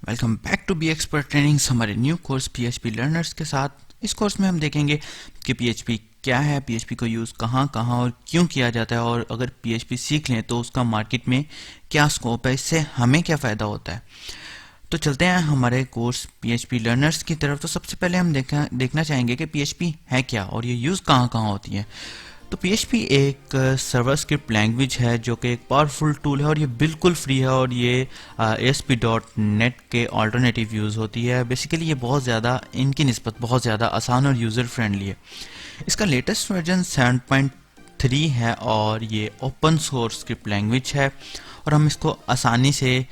Welcome back to B Expert trainings, हमारे new course PHP learners के साथ। इस कोर्स में हम देखेंगे कि पीएचपी क्या है, पीएचपी को यूज़ कहाँ कहाँ और क्यों किया जाता है, और अगर पीएचपी सीख लें तो उसका मार्केट में क्या स्कोप है, इससे हमें क्या फ़ायदा होता है। तो चलते हैं हमारे कोर्स पीएचपी लर्नर्स की तरफ। तो सबसे पहले हम देखना चाहेंगे कि पीएचपी है क्या और ये यूज़ कहाँ कहाँ होती है। तो PHP एक सर्वर स्क्रिप्ट लैंग्वेज है जो कि एक पावरफुल टूल है और ये बिल्कुल फ्री है, और ये ASP.NET के ऑल्टरनेटिव यूज़ होती है। बेसिकली ये बहुत ज़्यादा इनकी निस्बत बहुत ज़्यादा आसान और यूज़र फ्रेंडली है। इसका लेटेस्ट वर्जन 7.3 है और ये ओपन सोर्स स्क्रिप्ट लैंग्वेज है, और हम इसको आसानी से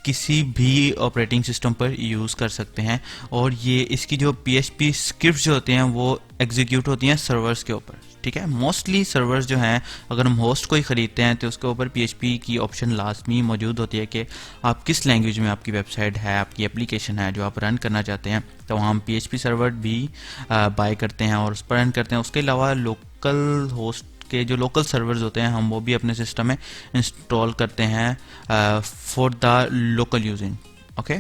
किसी भी ऑपरेटिंग सिस्टम पर यूज़ कर सकते हैं। और ये इसकी जो PHP स्क्रिप्ट जो होते हैं वो एग्जीक्यूट होती हैं सर्वर्स के ऊपर। ठीक है, मोस्टली सर्वर्स जो हैं, अगर हम होस्ट को ही ख़रीदते हैं तो उसके ऊपर PHP की ऑप्शन लाजमी मौजूद होती है कि आप किस लैंग्वेज में आपकी वेबसाइट है, आपकी एप्लीकेशन है जो आप रन करना चाहते हैं, तो हम PHP सर्वर भी बाय करते हैं और उस पर रन करते हैं। उसके अलावा लोकल होस्ट के जो लोकल सर्वर्स होते हैं हम वो भी अपने सिस्टम में इंस्टॉल करते हैं for the local using. Okay,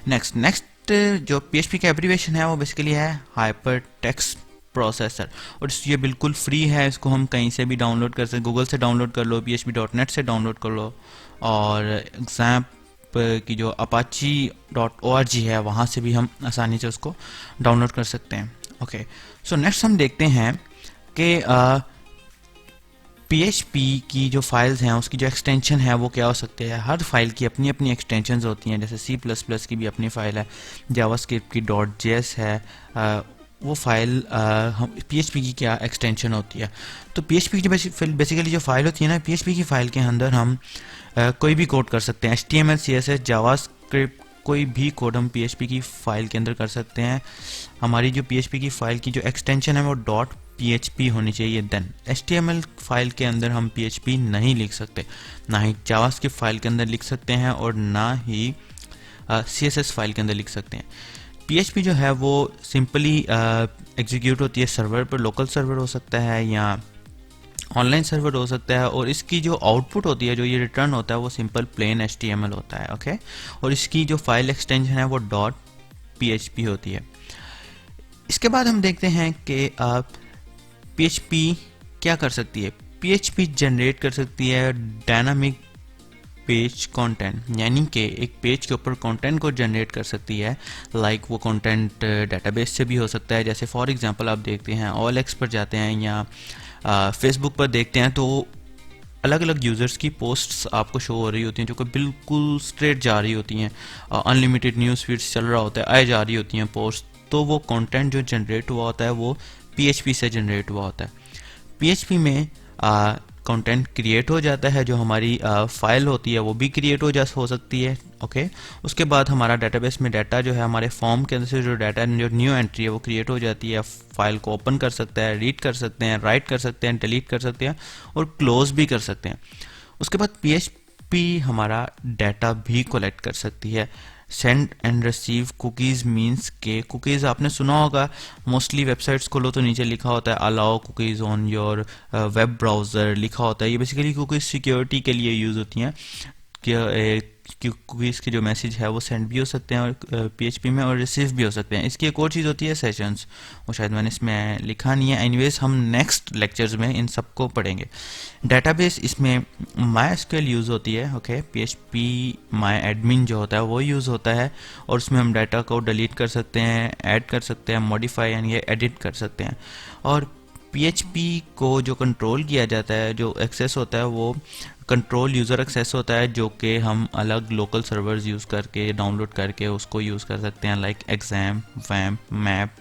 next जो PHP का एब्रीविएशन है वो बेसिकली है हाइपर टेक्स्ट प्रोसेसर, और ये बिल्कुल फ्री है। इसको हम कहीं से भी डाउनलोड कर सकते, गूगल से डाउनलोड कर लो, php.net से डाउनलोड कर लो, और एग्जाम्प की जो apache.org है वहाँ से भी हम आसानी से उसको डाउनलोड कर सकते हैं। ओके, सो नेक्स्ट हम देखते हैं कि PHP की जो फाइल्स हैं उसकी जो एक्सटेंशन है वो क्या हो सकते हैं। हर फाइल की अपनी अपनी एक्सटेंशंस होती हैं, जैसे C++ की भी अपनी फाइल है, जावास्क्रिप्ट की .js है, वो फाइल हम PHP की क्या एक्सटेंशन होती है। तो PHP की बेसिकली जो फाइल होती है ना, PHP की फाइल के अंदर हम कोई भी कोड कर सकते हैं, HTML CSS जावास्क्रिप्ट कोई भी कोड हम PHP की फाइल के अंदर कर सकते हैं। हमारी जो PHP की फाइल की जो एक्सटेंशन है वो .php होनी चाहिए। देन HTML फाइल के अंदर हम PHP नहीं लिख सकते, ना ही जावास्क्रिप्ट फाइल के अंदर लिख सकते हैं, और ना ही CSS फाइल के अंदर लिख सकते हैं। PHP जो है वो सिंपली एग्जीक्यूट होती है सर्वर पर, लोकल सर्वर हो सकता है या ऑनलाइन सर्वर हो सकता है, और इसकी जो आउटपुट होती है, जो ये रिटर्न होता है, वो सिंपल प्लेन HTML होता है। ओके, और इसकी जो फाइल एक्सटेंशन है वो .php होती है। इसके बाद हम देखते हैं कि PHP क्या कर सकती है। PHP जनरेट कर सकती है डायनामिक पेज कंटेंट, यानी कि एक पेज के ऊपर कंटेंट को जनरेट कर सकती है। लाइक वो कंटेंट डेटाबेस से भी हो सकता है, जैसे फॉर एग्जांपल आप देखते हैं OLX पर जाते हैं या फेसबुक पर देखते हैं तो अलग अलग यूज़र्स की पोस्ट्स आपको शो हो रही होती हैं जो कि बिल्कुल स्ट्रेट जा रही होती हैं, अनलिमिटेड न्यूज़ फीड्स चल रहा होता है, आए जा रही होती हैं पोस्ट। तो वो कंटेंट जो जनरेट हुआ होता है वो PHP से जनरेट हुआ होता है। PHP में कंटेंट क्रिएट हो जाता है, जो हमारी फाइल होती है वो भी क्रिएट हो सकती है। ओके, उसके बाद हमारा डेटाबेस में डाटा जो है, हमारे फॉर्म के अंदर से जो डाटा जो न्यू एंट्री है वो क्रिएट हो जाती है। फाइल को ओपन कर सकते हैं, रीड कर सकते हैं, राइट कर सकते हैं, डिलीट कर सकते हैं और क्लोज भी कर सकते हैं। उसके बाद PHP हमारा डाटा भी कलेक्ट कर सकती है। Send and receive cookies means के कुकीज़ आपने सुना होगा, मोस्टली वेबसाइट्स खोलो तो नीचे लिखा होता है allow cookies on your web browser लिखा होता है। ये बेसिकली कुकीज़ सिक्योरिटी के लिए यूज़ होती हैं कि कुकीज़ के जो मैसेज है वो सेंड भी हो सकते हैं और PHP में, और रिसीव भी हो सकते हैं। इसकी एक और चीज़ होती है सेशंस, वो शायद मैंने इसमें लिखा नहीं है। एनीवेज हम नेक्स्ट लेक्चर्स में इन सबको पढ़ेंगे। डेटाबेस, इसमें MySQL यूज़ होती है। ओके, PHP MyAdmin जो होता है वो यूज़ होता है, और उसमें हम डाटा को डिलीट कर सकते हैं, ऐड कर सकते हैं, मॉडिफाई यानी एडिट कर सकते हैं। और PHP को जो कंट्रोल किया जाता है, जो एक्सेस होता है, वो कंट्रोल यूज़र एक्सेस होता है, जो कि हम अलग लोकल सर्वर्स यूज़ करके डाउनलोड करके उसको यूज़ कर सकते हैं, like exam, vamp, map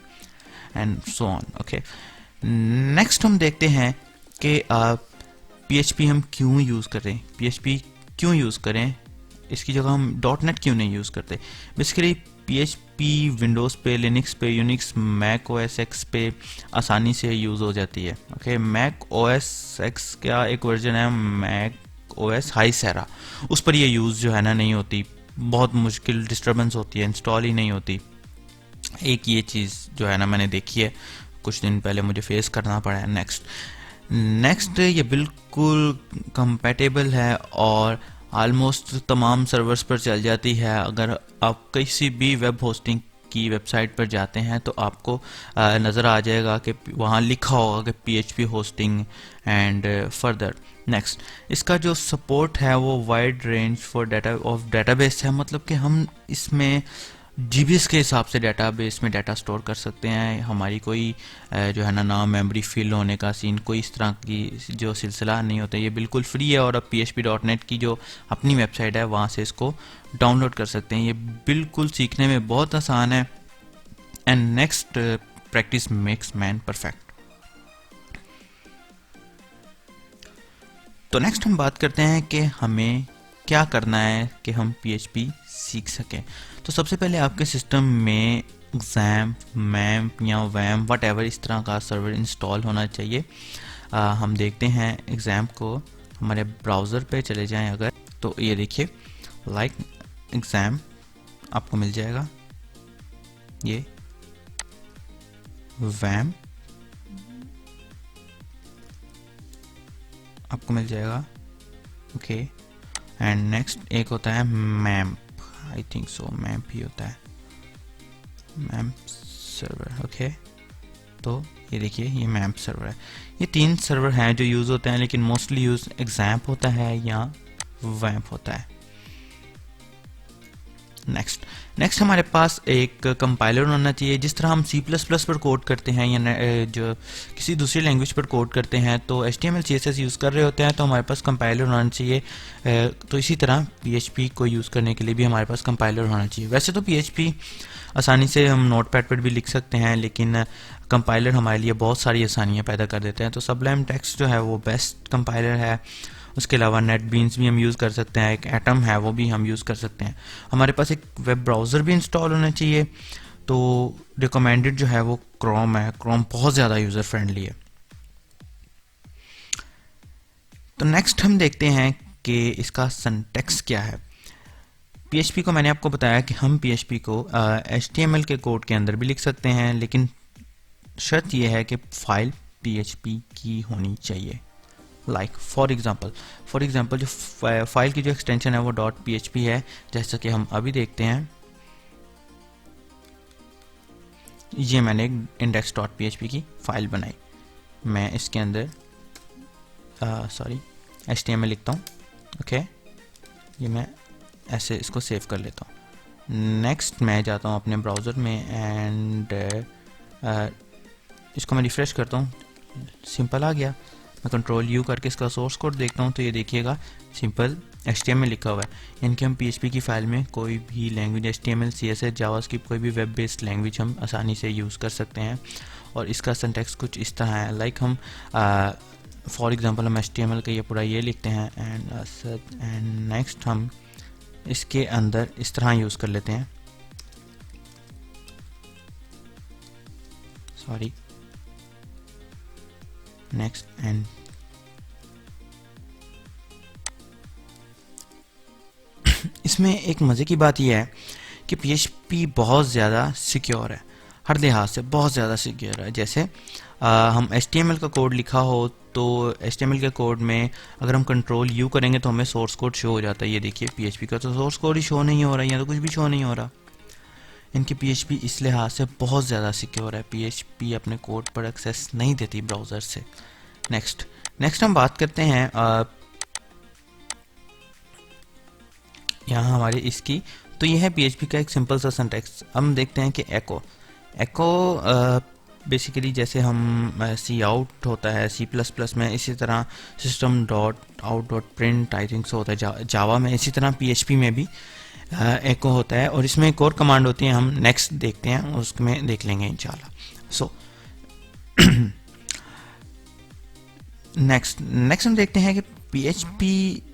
and so on. Okay, next हम देखते हैं कि PHP हम क्यों यूज़ करें, PHP क्यों यूज़ करें, इसकी जगह हम .NET क्यों नहीं यूज़ करते। बेसिकली PHP विंडोज़ पे, लिनक्स पे, यूनिक्स, मैक OS X पे आसानी से यूज़ हो जाती है। ओके, मैक OS X का एक वर्जन है मैक OS हाई सेरा, उस पर ये यूज़ जो है ना नहीं होती, बहुत मुश्किल, डिस्टर्बेंस होती है, इंस्टॉल ही नहीं होती। एक ये चीज़ जो है ना मैंने देखी है, कुछ दिन पहले मुझे फेस करना पड़ा है। नेक्स्ट ये बिल्कुल कंपेटेबल है और ऑलमोस्ट तमाम सर्वर्स पर चल जाती है। अगर आप किसी भी वेब होस्टिंग की वेबसाइट पर जाते हैं तो आपको नज़र आ जाएगा कि वहाँ लिखा होगा कि PHP hosting and further. Next, इसका जो सपोर्ट है वो वाइड रेंज फॉर डेटाबेस है, मतलब कि हम इसमें जीबीएस के हिसाब से डेटाबेस में डाटा स्टोर कर सकते हैं। हमारी कोई जो है ना मेमोरी फिल होने का सीन, कोई इस तरह की जो सिलसिला नहीं होता। ये बिल्कुल फ्री है और अब php.net की जो अपनी वेबसाइट है वहाँ से इसको डाउनलोड कर सकते हैं। ये बिल्कुल सीखने में बहुत आसान है। And next, practice makes man perfect. तो नेक्स्ट हम बात करते हैं कि हमें क्या करना है कि हम PHP सीख सकें। तो सबसे पहले आपके सिस्टम में एग्जाम, मैम्प या वैम वट एवर इस तरह का सर्वर इंस्टॉल होना चाहिए। हम देखते हैं एग्जाम को, हमारे ब्राउज़र पे चले जाएं अगर, तो ये देखिए लाइक एग्जाम आपको मिल जाएगा, ये वैम आपको मिल जाएगा, ओके। एंड नेक्स्ट एक होता है मैम्प, आई थिंक सो मैम्प ही होता है, मैम्प सर्वर, ओके। तो ये देखिए ये मैम्प सर्वर है। ये 3 सर्वर हैं जो यूज़ होते हैं, लेकिन मोस्टली यूज़ एग्जाम्प होता है या वैम्प होता है। नेक्स्ट हमारे पास एक कंपाइलर होना चाहिए। जिस तरह हम C++ पर कोड करते हैं या जो किसी दूसरी लैंग्वेज पर कोड करते हैं तो HTML CSS यूज़ कर रहे होते हैं तो हमारे पास कंपाइलर होना चाहिए। तो इसी तरह PHP को यूज़ करने के लिए भी हमारे पास कंपाइलर होना चाहिए। वैसे तो PHP आसानी से हम नोटपैड पर भी लिख सकते हैं, लेकिन कंपाइलर हमारे लिए बहुत सारी आसानियाँ पैदा कर देते हैं। तो सबलाइम टेक्स्ट जो है वो बेस्ट कंपाइलर है। उसके अलावा नेटबीन्स भी हम यूज़ कर सकते हैं, एक एटम है वो भी हम यूज़ कर सकते हैं। हमारे पास एक वेब ब्राउज़र भी इंस्टॉल होना चाहिए। तो रिकमेंडेड जो है वो क्रोम है, क्रोम बहुत ज़्यादा यूज़र फ्रेंडली है। तो नेक्स्ट हम देखते हैं कि इसका सिंटैक्स क्या है। PHP को मैंने आपको बताया कि हम PHP को HTML के कोड के अंदर भी लिख सकते हैं, लेकिन शर्त यह है कि फाइल PHP की होनी चाहिए। फॉर एग्जाम्पल जो फाइल की जो एक्सटेंशन है वो .php है, जैसा कि हम अभी देखते हैं। ये मैंने index.php की फाइल बनाई, मैं इसके अंदर HTML लिखता हूँ, ओके। ये मैं ऐसे इसको सेव कर लेता हूँ। नेक्स्ट मैं जाता हूँ अपने ब्राउज़र में एंड इसको मैं रिफ्रेश करता हूँ, सिंपल आ गया। मैं कंट्रोल U करके इसका सोर्स कोड देखता हूँ तो ये देखिएगा सिंपल HTML लिखा हुआ है। यानी कि हम PHP की फाइल में कोई भी लैंग्वेज HTML CSS जावास्क्रिप्ट कोई भी वेब बेस्ड लैंग्वेज हम आसानी से यूज़ कर सकते हैं। और इसका सिंटैक्स कुछ इस तरह है, हम फॉर एग्जांपल हम HTML का ये पूरा ये लिखते हैं एंड नेक्स्ट हम इसके अंदर इस तरह यूज़ कर लेते हैं, नेक्स्ट एंड इसमें एक मज़े की बात यह है कि PHP बहुत ज़्यादा सिक्योर है, हर लिहाज से बहुत ज़्यादा सिक्योर है। जैसे हम HTML का कोड लिखा हो तो HTML के कोड में अगर हम कंट्रोल U करेंगे तो हमें सोर्स कोड शो हो जाता है। ये देखिए PHP का तो सोर्स कोड ही शो नहीं हो रहा है, या तो कुछ भी शो नहीं हो रहा। इनकी PHP इस लिहाज से बहुत ज़्यादा सिक्योर है, PHP अपने कोड पर एक्सेस नहीं देती ब्राउज़र से। नेक्स्ट हम बात करते हैं यहाँ हमारे इसकी, तो ये है PHP का एक सिंपल सा सिंटैक्स। हम देखते हैं कि एको बेसिकली जैसे हम सी आउट होता है C++ में, इसी तरह system dot out dot print I think so होता है जावा में, इसी तरह PHP में भी एको होता है। और इसमें एक और कमांड होती है, हम नेक्स्ट देखते हैं, उसमें देख लेंगे इंशाल्लाह। सो नेक्स्ट हम देखते हैं कि PHP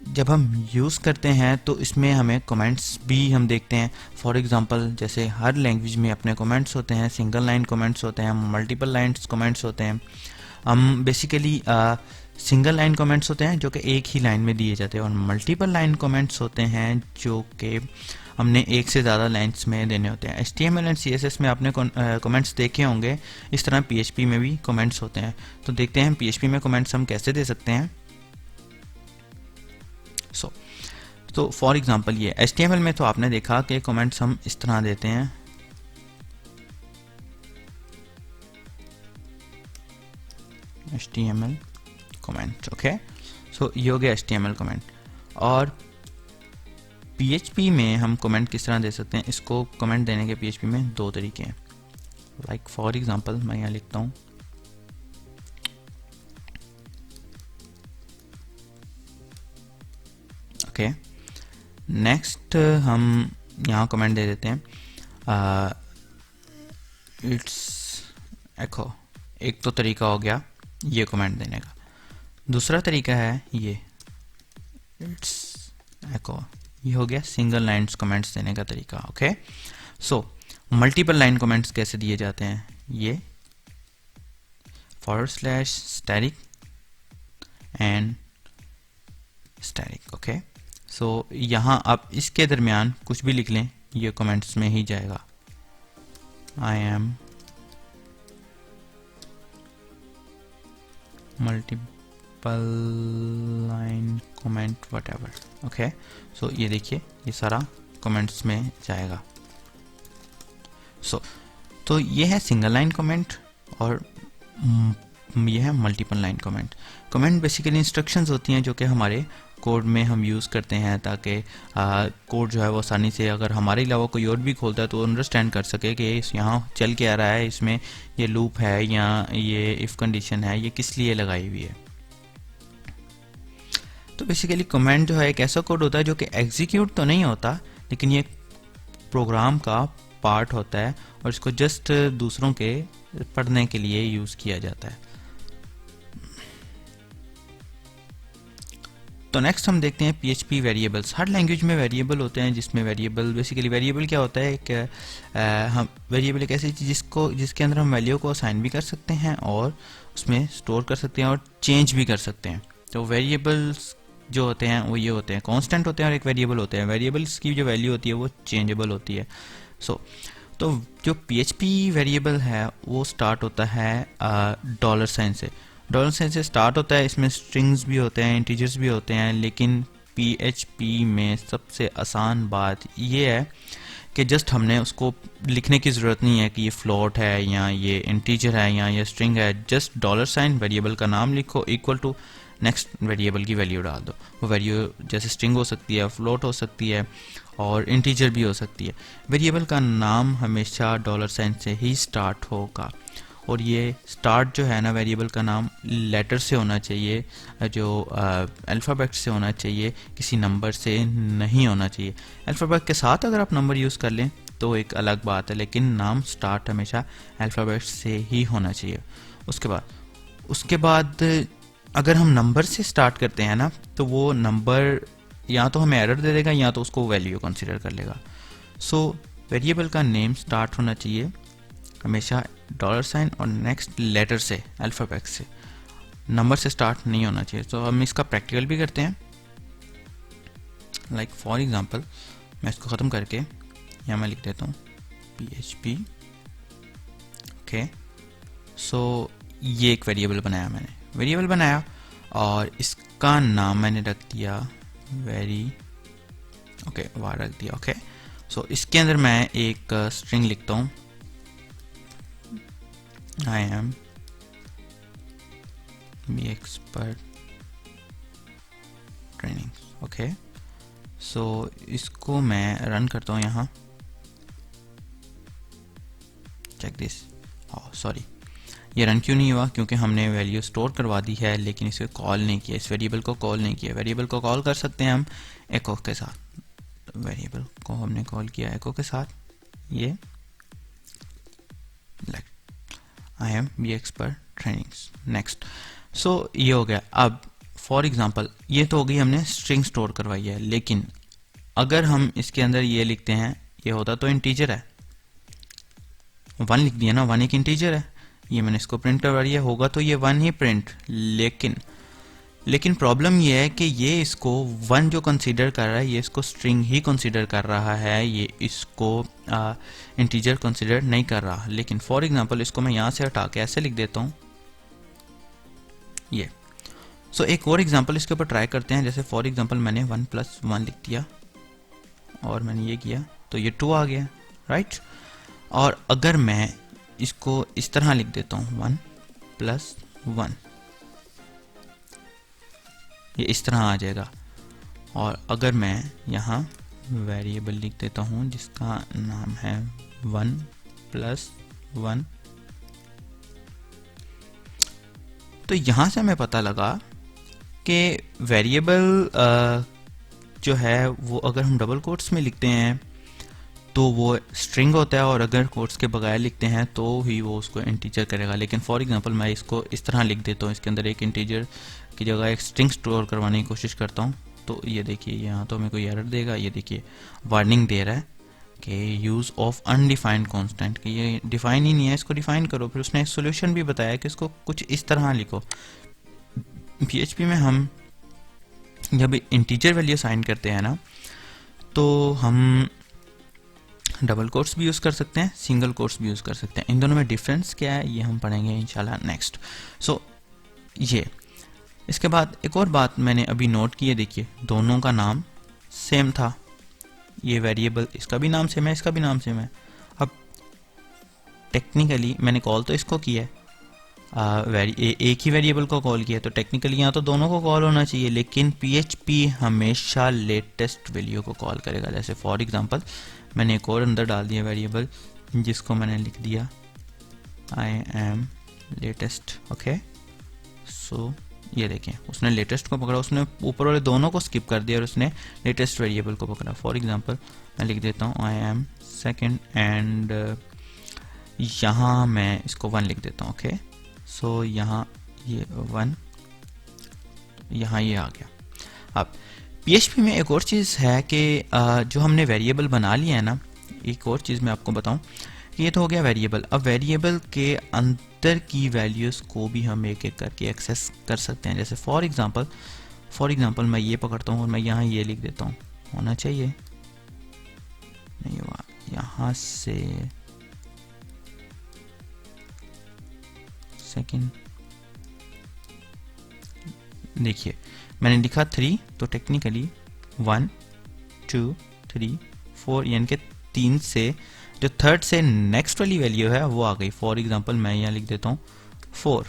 जब हम यूज़ करते हैं तो इसमें हमें कमेंट्स भी हम देखते हैं। फॉर एग्जांपल जैसे हर लैंग्वेज में अपने कमेंट्स होते हैं, सिंगल लाइन कमेंट्स होते हैं, मल्टीपल लाइन्स कमेंट्स होते हैं। हम बेसिकली सिंगल लाइन कमेंट्स होते हैं जो कि एक ही लाइन में दिए जाते हैं, और मल्टीपल लाइन कमेंट्स होते हैं जो कि हमने एक से ज़्यादा लाइन्स में देने होते हैं। HTML एंड CSS में आपने कमेंट्स देखे होंगे, इस तरह PHP में भी कमेंट्स होते हैं। तो देखते हैं PHP में कमेंट्स हम कैसे दे सकते हैं। तो फॉर एग्जांपल ये HTML में तो आपने देखा कि कमेंट्स हम इस तरह देते हैं, HTML कमेंट, ओके। सो ये हो गया HTML कमेंट। और PHP में हम कमेंट किस तरह दे सकते हैं? इसको कमेंट देने के PHP में दो तरीके हैं। लाइक फॉर एग्जांपल मैं यहाँ लिखता हूँ ओके। नेक्स्ट हम यहाँ कमेंट दे देते हैं इट्स एको। एक तो तरीका हो गया ये कमेंट देने का। दूसरा तरीका है ये इट्स एको। ये हो गया सिंगल लाइन्स कमेंट्स देने का तरीका, okay. So multiple line comments कैसे दिए जाते हैं? ये / स्टैटिक एंड स्टैटिक, ओके। सो यहाँ आप इसके दरमियान कुछ भी लिख लें, ये कमेंट्स में ही जाएगा। I am multiple line comment whatever, okay. So ये देखिए ये सारा कमेंट्स में जाएगा। तो ये है सिंगल लाइन कमेंट और ये है multiple line comment. Comment basically instructions होती हैं जो कि हमारे कोड में हम यूज़ करते हैं ताकि कोड जो है वो आसानी से, अगर हमारे अलावा कोई और भी खोलता है तो अंडरस्टैंड कर सके कि इस यहाँ चल के आ रहा है, इसमें ये लूप है या ये इफ़ कंडीशन है, ये किस लिए लगाई हुई है। तो बेसिकली कमेंट जो है एक ऐसा कोड होता है जो कि एग्जीक्यूट तो नहीं होता, लेकिन ये प्रोग्राम का पार्ट होता है और इसको जस्ट दूसरों के पढ़ने के लिए यूज़ किया जाता है। तो नेक्स्ट हम देखते हैं PHP वेरिएबल्स। हर लैंग्वेज में वेरिएबल होते हैं, जिसमें वेरिएबल बेसिकली वेरिएबल क्या होता है कि हम वेरिएबल एक ऐसी चीज़ जिसके अंदर हम वैल्यू को असाइन भी कर सकते हैं और उसमें स्टोर कर सकते हैं और चेंज भी कर सकते हैं। तो वेरिएबल्स जो होते हैं वो ये होते हैं, कांस्टेंट होते हैं और एक वेरिएबल होते हैं। वेरिएबल्स की जो वैल्यू होती है वो चेंजेबल होती है। तो जो PHP वेरिएबल है वो स्टार्ट होता है $साइन से। $साइन से स्टार्ट होता है। इसमें स्ट्रिंग्स भी होते हैं, इंटीजर्स भी होते हैं, लेकिन PHP में सबसे आसान बात ये है कि जस्ट हमने उसको लिखने की ज़रूरत नहीं है कि ये फ्लोट है या ये इंटीजर है या ये स्ट्रिंग है। जस्ट $साइन वेरिएबल का नाम लिखो, इक्वल टू नेक्स्ट वेरिएबल की वैल्यू डाल दो। वो वैल्यू जैसे स्ट्रिंग हो सकती है, फ्लोट हो सकती है और इंटीजर भी हो सकती है। वेरिएबल का नाम हमेशा $साइन से ही स्टार्ट होगा और ये स्टार्ट जो है ना वेरिएबल का नाम लेटर से होना चाहिए, जो अल्फ़ाबेट से होना चाहिए, किसी नंबर से नहीं होना चाहिए। अल्फ़ाबेट के साथ अगर आप नंबर यूज़ कर लें तो एक अलग बात है, लेकिन नाम स्टार्ट हमेशा अल्फ़ाबेट से ही होना चाहिए। उसके बाद अगर हम नंबर से स्टार्ट करते हैं ना तो वो नंबर या तो हमें एरर दे देगा या तो उसको वैल्यू कंसीडर कर लेगा। सो वेरिएबल का नेम स्टार्ट होना चाहिए हमेशा $साइन और नेक्स्ट लेटर से, अल्फ़ाबेट से, नंबर से स्टार्ट नहीं होना चाहिए। तो हम इसका प्रैक्टिकल भी करते हैं। लाइक फॉर एग्जांपल मैं इसको ख़त्म करके यहाँ मैं लिख देता हूँ PHP, ओके। सो ये एक वेरिएबल बनाया मैंने, वेरिएबल बनाया और इसका नाम मैंने रख दिया वार रख दिया, ओके। सो इसके अंदर मैं एक स्ट्रिंग लिखता हूँ, I am BExpert training, okay. So इसको मैं रन करता हूँ यहाँ, चेक दिस। सॉरी, ये रन क्यों नहीं हुआ? क्योंकि हमने वैल्यू स्टोर करवा दी है लेकिन इसे कॉल नहीं किया, इस वेरिएबल को कॉल नहीं किया। वेरिएबल को कॉल कर सकते हैं हम एको के साथ। वेरिएबल को हमने कॉल किया एको के साथ, ये I am BExpert trainings, next. So ये हो गया। अब फॉर एग्जांपल ये तो हो गई, हमने स्ट्रिंग स्टोर करवाई है, लेकिन अगर हम इसके अंदर ये लिखते हैं, ये होता तो इंटीजर है, 1 लिख दिया ना, 1 एक इंटीजर है, ये मैंने इसको प्रिंट करवा दिया, होगा तो ये 1 ही प्रिंट। लेकिन प्रॉब्लम ये है कि ये इसको 1 जो कंसीडर कर रहा है, ये इसको स्ट्रिंग ही कंसीडर कर रहा है, ये इसको इंटीजर कंसीडर नहीं कर रहा। लेकिन फॉर एग्जांपल इसको मैं यहाँ से हटा के ऐसे लिख देता हूँ, ये सो एक और एग्जांपल इसके ऊपर ट्राई करते हैं। जैसे फॉर एग्जांपल मैंने 1 + 1 लिख दिया और मैंने ये किया तो ये 2 आ गया, राइट। और अगर मैं इसको इस तरह लिख देता हूँ 1 + 1, ये इस तरह आ जाएगा। और अगर मैं यहाँ वेरिएबल लिख देता हूँ जिसका नाम है 1 + 1, तो यहाँ से हमें पता लगा कि वेरिएबल जो है वो अगर हम डबल कोट्स में लिखते हैं तो वो स्ट्रिंग होता है, और अगर कोट्स के बगैर लिखते हैं तो ही वो उसको इंटीजर करेगा। लेकिन फॉर एग्जांपल मैं इसको इस तरह लिख देता हूँ, इसके अंदर एक इंटीजर की जगह एक स्ट्रिंग स्टोर करवाने की कोशिश करता हूँ, तो ये देखिए यहाँ तो हमें कोई एरर देगा। ये देखिए वार्निंग दे रहा है कि यूज़ ऑफ अनडिफाइंड कांस्टेंट, कि ये डिफाइन ही नहीं है, इसको डिफाइन करो। फिर उसने एक सोल्यूशन भी बताया कि इसको कुछ इस तरह लिखो। PHP में हम जब इंटीजर वैल्यू साइन करते हैं ना, तो हम डबल कोट्स भी यूज़ कर सकते हैं, सिंगल कोट्स भी यूज़ कर सकते हैं। इन दोनों में डिफरेंस क्या है ये हम पढ़ेंगे इंशाल्लाह नेक्स्ट। सो ये इसके बाद एक और बात मैंने अभी नोट की है, देखिए दोनों का नाम सेम था। ये वेरिएबल इसका भी नाम सेम है, इसका भी नाम सेम है। अब टेक्निकली मैंने कॉल तो इसको किया है, एक ही वेरिएबल को कॉल किया, तो टेक्निकली यहाँ तो दोनों को कॉल होना चाहिए, लेकिन PHP हमेशा लेटेस्ट वैल्यू को कॉल करेगा। जैसे फॉर एग्जांपल मैंने एक और अंदर डाल दिया वेरिएबल जिसको मैंने लिख दिया I am latest, okay. So ये देखें उसने लेटेस्ट को पकड़ा, उसने ऊपर वाले दोनों को स्किप कर दिया और उसने लेटेस्ट वेरिएबल को पकड़ा। फॉर एग्जांपल मैं लिख देता हूँ आई एम सेकेंड एंड यहाँ मैं इसको 1 लिख देता हूँ, ओके। सो यहाँ ये 1, यहाँ ये आ गया। अब PHP में एक और चीज़ है कि जो हमने वेरिएबल बना लिया है ना, एक और चीज़ मैं आपको बताऊं कि ये तो हो गया वेरिएबल। अब वेरिएबल के अंदर की वैल्यूज़ को भी हम एक एक करके एक्सेस कर सकते हैं। जैसे फॉर एग्जांपल मैं ये पकड़ता हूँ और मैं यहाँ ये लिख देता हूँ, होना चाहिए नहीं हुआ, यहाँ से सेकेंड, देखिए मैंने लिखा 3, तो टेक्निकली 1 2 3 4 यानी कि 3 से जो थर्ड से नेक्स्ट वाली वैल्यू है वो आ गई। फॉर एग्जांपल मैं यहाँ लिख देता हूँ 4,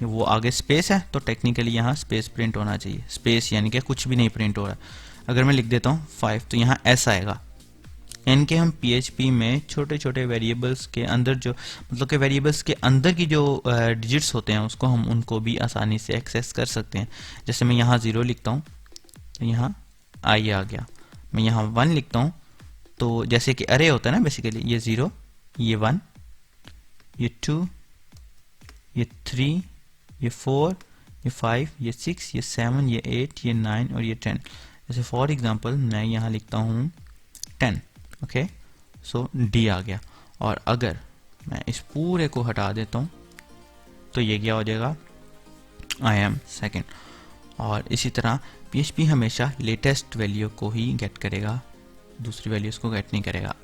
वो आगे स्पेस है तो टेक्निकली यहाँ स्पेस प्रिंट होना चाहिए, स्पेस यानी कि कुछ भी नहीं प्रिंट हो रहा है। अगर मैं लिख देता हूँ 5 तो यहाँ S आएगा। यानी कि हम PHP में छोटे छोटे वेरिएबल्स के अंदर जो मतलब कि वेरिएबल्स के अंदर की जो डिजिट्स होते हैं उसको हम उनको भी आसानी से एक्सेस कर सकते हैं। जैसे मैं यहाँ 0 लिखता हूँ तो यहाँ I आ गया, मैं यहाँ 1 लिखता हूँ तो जैसे कि अरे होता है ना बेसिकली, ये 0, ये 1, ये 2, ये 3, ये 4, ये 5, ये 6, ये 7, ये 8, ये 9 और ये 10। जैसे फॉर एग्जांपल मैं यहाँ लिखता हूँ 10, ओके। सो D आ गया। और अगर मैं इस पूरे को हटा देता हूँ तो ये क्या हो जाएगा, आई एम सेकेंड। और इसी तरह PHP हमेशा लेटेस्ट वैल्यू को ही गेट करेगा, दूसरी वैल्यूज को गेट नहीं करेगा।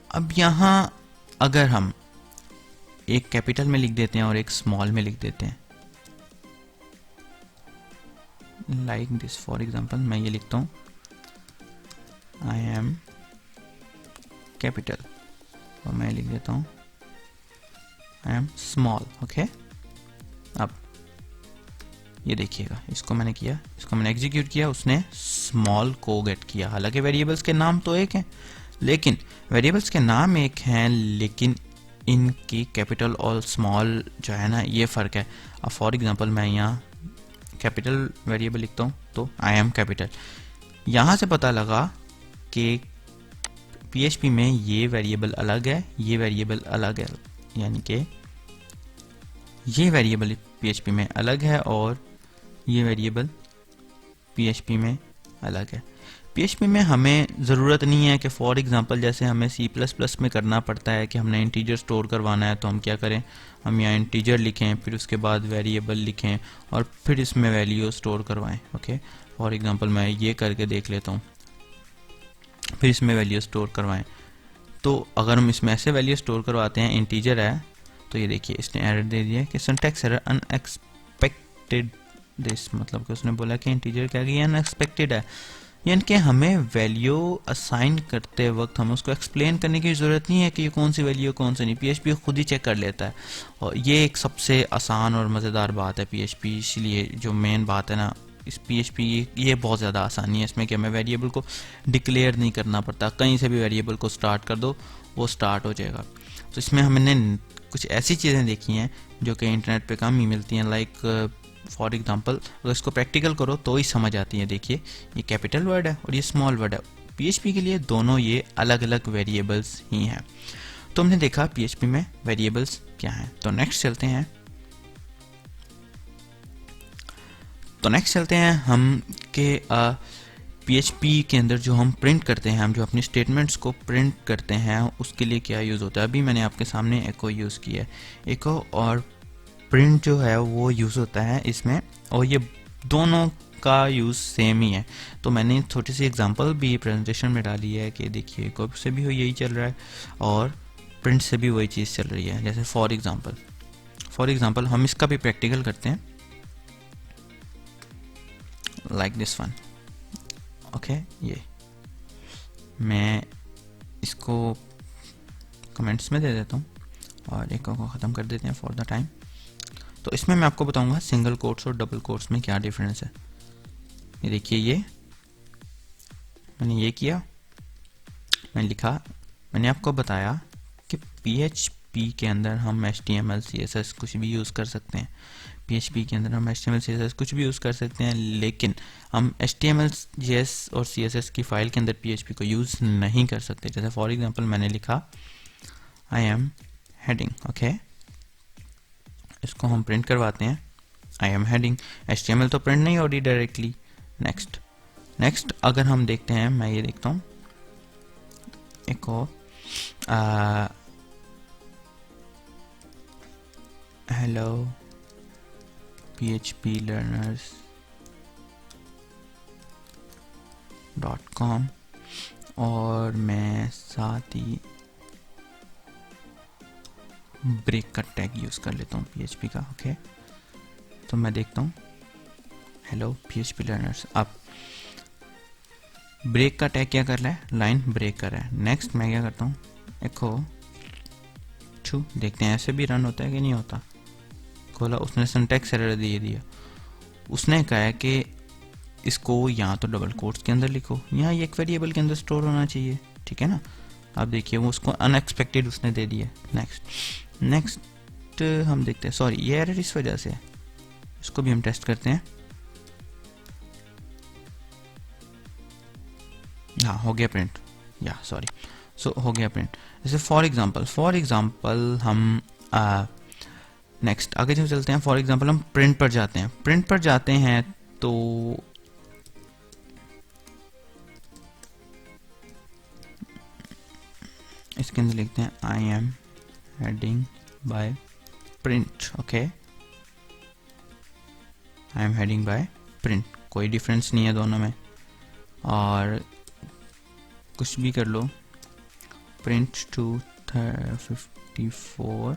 अब यहाँ अगर हम एक कैपिटल में लिख देते हैं और एक स्मॉल में लिख देते हैं, लाइक दिस, फॉर एग्जांपल मैं ये लिखता हूँ आई एम कैपिटल और मैं लिख देता हूँ आई एम स्मॉल, ओके। अब ये देखिएगा, इसको मैंने किया, इसको मैंने एग्जीक्यूट किया, उसने स्मॉल को गेट किया। हालांकि वेरिएबल्स के नाम तो एक हैं, लेकिन वेरिएबल्स के नाम एक हैं लेकिन इनकी कैपिटल और स्मॉल जो है ना ये फ़र्क है। अब फॉर एग्जांपल मैं यहाँ कैपिटल वेरिएबल लिखता हूँ तो आई एम कैपिटल। यहाँ से पता लगा कि PHP में ये वेरिएबल अलग है, ये वेरिएबल अलग है, यानी कि ये वेरिएबल PHP में अलग है और ये वेरिएबल PHP में अलग है। PHP में हमें ज़रूरत नहीं है कि फॉर एग्जांपल जैसे हमें C++ में करना पड़ता है कि हमने इंटीजर स्टोर करवाना है तो हम क्या करें, हम यहाँ इंटीजर लिखें, फिर उसके बाद वेरिएबल लिखें और फिर इसमें वैल्यू स्टोर करवाएं, ओके। फॉर एग्जांपल मैं ये करके देख लेता हूँ, फिर इसमें वैल्यू स्टोर करवाएं। तो अगर हम इसमें ऐसे वैल्यू स्टोर करवाते हैं, इंटीजर है, तो ये देखिए इसने एरर दे दिया कि सिंटैक्स एरर, अनएक्सपेक्टेड दिस, मतलब कि उसने बोला कि इंटीजर क्या कि अनएक्सपेक्टेड है, यानी कि हमें वैल्यू असाइन करते वक्त हमें उसको एक्सप्लेन करने की ज़रूरत नहीं है कि ये कौन सी वैल्यू कौन सी नहीं, पीएचपी खुद ही चेक कर लेता है। और ये एक सबसे आसान और मज़ेदार बात है पीएचपी, इसलिए जो मेन बात है ना इस पीएचपी, ये बहुत ज़्यादा आसानी है इसमें कि हमें वेरिएबल को डिक्लेयर नहीं करना पड़ता, कहीं से भी वेरिएबल को स्टार्ट कर दो वो स्टार्ट हो जाएगा। तो इसमें हमने कुछ ऐसी चीज़ें देखी हैं जो कि इंटरनेट पे कम ही मिलती हैं, लाइक फॉर एग्जांपल अगर इसको प्रैक्टिकल करो तो ही समझ आती है। देखिए ये कैपिटल वर्ड है और ये स्मॉल वर्ड है, पीएचपी के लिए दोनों ये अलग अलग वेरिएबल्स ही हैं। तो हमने देखा पीएचपी में वेरिएबल्स क्या हैं। तो नेक्स्ट चलते हैं हम के पीएचपी के अंदर जो हम प्रिंट करते हैं, हम जो अपनी स्टेटमेंट्स को प्रिंट करते हैं उसके लिए क्या यूज़ होता है। अभी मैंने आपके सामने एको यूज़ किया है, एको और प्रिंट जो है वो यूज़ होता है इसमें, और ये दोनों का यूज़ सेम ही है। तो मैंने छोटी सी एग्जांपल भी प्रेजेंटेशन में डाली है कि देखिए एको से भी यही चल रहा है और प्रिंट से भी वही चीज़ चल रही है। जैसे फॉर एग्जांपल हम इसका भी प्रैक्टिकल करते हैं, लाइक दिस वन। ओके, ये मैं इसको कमेंट्स में दे देता हूँ और एक को ख़त्म कर देते हैं फॉर द टाइम। तो इसमें मैं आपको बताऊंगा सिंगल कोट्स और डबल कोट्स में क्या डिफरेंस है। ये देखिए, ये मैंने ये किया, मैंने लिखा, मैंने आपको बताया कि पीएचपी के अंदर हम HTML CSS कुछ भी यूज़ कर सकते हैं, पीएचपी के अंदर हम HTML CSS कुछ भी यूज़ कर सकते हैं, लेकिन हम HTML JS और CSS की फाइल के अंदर पीएचपी को यूज़ नहीं कर सकते। जैसे फॉर एग्जांपल मैंने लिखा आई एम हेडिंग, ओके, इसको हम प्रिंट करवाते हैं, आई एम हेडिंग। HTML तो प्रिंट नहीं हो रही डायरेक्टली। नेक्स्ट अगर हम देखते हैं, मैं ये देखता हूँ एको हेलो phplearners.com और मैं साथ ही ब्रेक का टैग यूज़ कर लेता हूँ पीएचपी का, ओके। तो मैं देखता हूँ हेलो PHP लर्नर्स, अब ब्रेक का टैग क्या कर रहा है, लाइन ब्रेक कर रहा है। नेक्स्ट मैं क्या करता हूँ, एको छू, देखते हैं ऐसे भी रन होता है कि नहीं होता। खोला, उसने सिंटैक्स एरर दे दिया, उसने कहा है कि इसको यहाँ तो डबल कोट्स के अंदर लिखो, यहाँ ये एक वेरिएबल के अंदर स्टोर होना चाहिए, ठीक है ना। आप देखिए वो उसको अनएक्सपेक्टेड उसने दे दिया। नेक्स्ट हम देखते हैं, सॉरी ये एरर इस वजह से है, इसको भी हम टेस्ट करते हैं। हाँ हो गया प्रिंट, या सॉरी, सो हो गया प्रिंट। जैसे फॉर एग्जांपल हम नेक्स्ट आगे जो चलते हैं, फॉर एग्जांपल हम प्रिंट पर जाते हैं तो इसके अंदर लिखते हैं I am heading by print, okay, I am heading by print, कोई डिफरेंस नहीं है दोनों में। और कुछ भी कर लो, प्रिंट टू 54,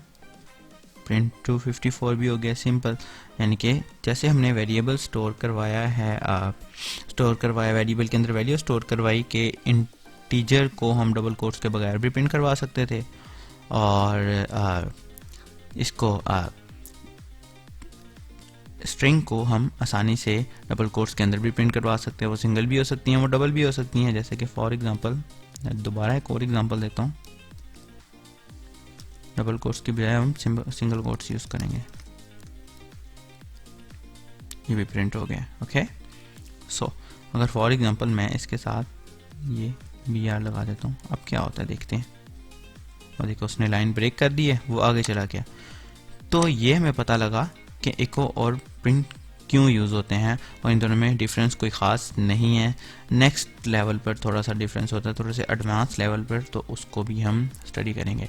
प्रिंट टू 54 भी हो गया, सिंपल। यानी कि जैसे हमने वेरिएबल स्टोर करवाया है, वेरिएबल के अंदर वैल्यू स्टोर करवाई कि इंटीजर को हम डबल कोट्स के बगैर भी प्रिंट करवा सकते थे, और इसको स्ट्रिंग को हम आसानी से डबल कोट्स के अंदर भी प्रिंट करवा सकते हैं। वो सिंगल भी हो सकती हैं, वो डबल भी हो सकती हैं। जैसे कि फॉर एग्जांपल दोबारा एक और एग्जांपल देता हूँ, डबल कोट्स की बजाय हम सिंगल कोट्स यूज़ करेंगे, ये भी प्रिंट हो गया, ओके। सो अगर फॉर एग्जांपल मैं इसके साथ ये BR लगा देता हूँ, अब क्या होता है देखते हैं। और देखो उसने लाइन ब्रेक कर दी है, वो आगे चला गया। तो ये हमें पता लगा कि एको और प्रिंट क्यों यूज़ होते हैं, और इन दोनों में डिफरेंस कोई ख़ास नहीं है। नेक्स्ट लेवल पर थोड़ा सा डिफरेंस होता है, थोड़े से एडवांस लेवल पर, तो उसको भी हम स्टडी करेंगे।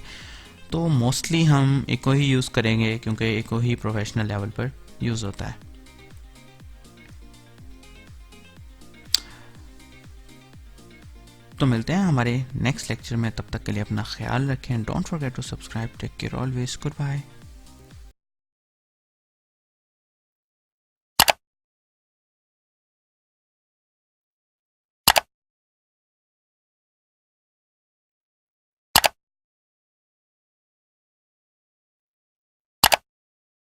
तो मोस्टली हम एको ही यूज़ करेंगे क्योंकि एको ही प्रोफेशनल लेवल पर यूज़ होता है। तो मिलते हैं हमारे नेक्स्ट लेक्चर में, तब तक के लिए अपना ख्याल रखें। Don't forget to subscribe, take care always, good bye.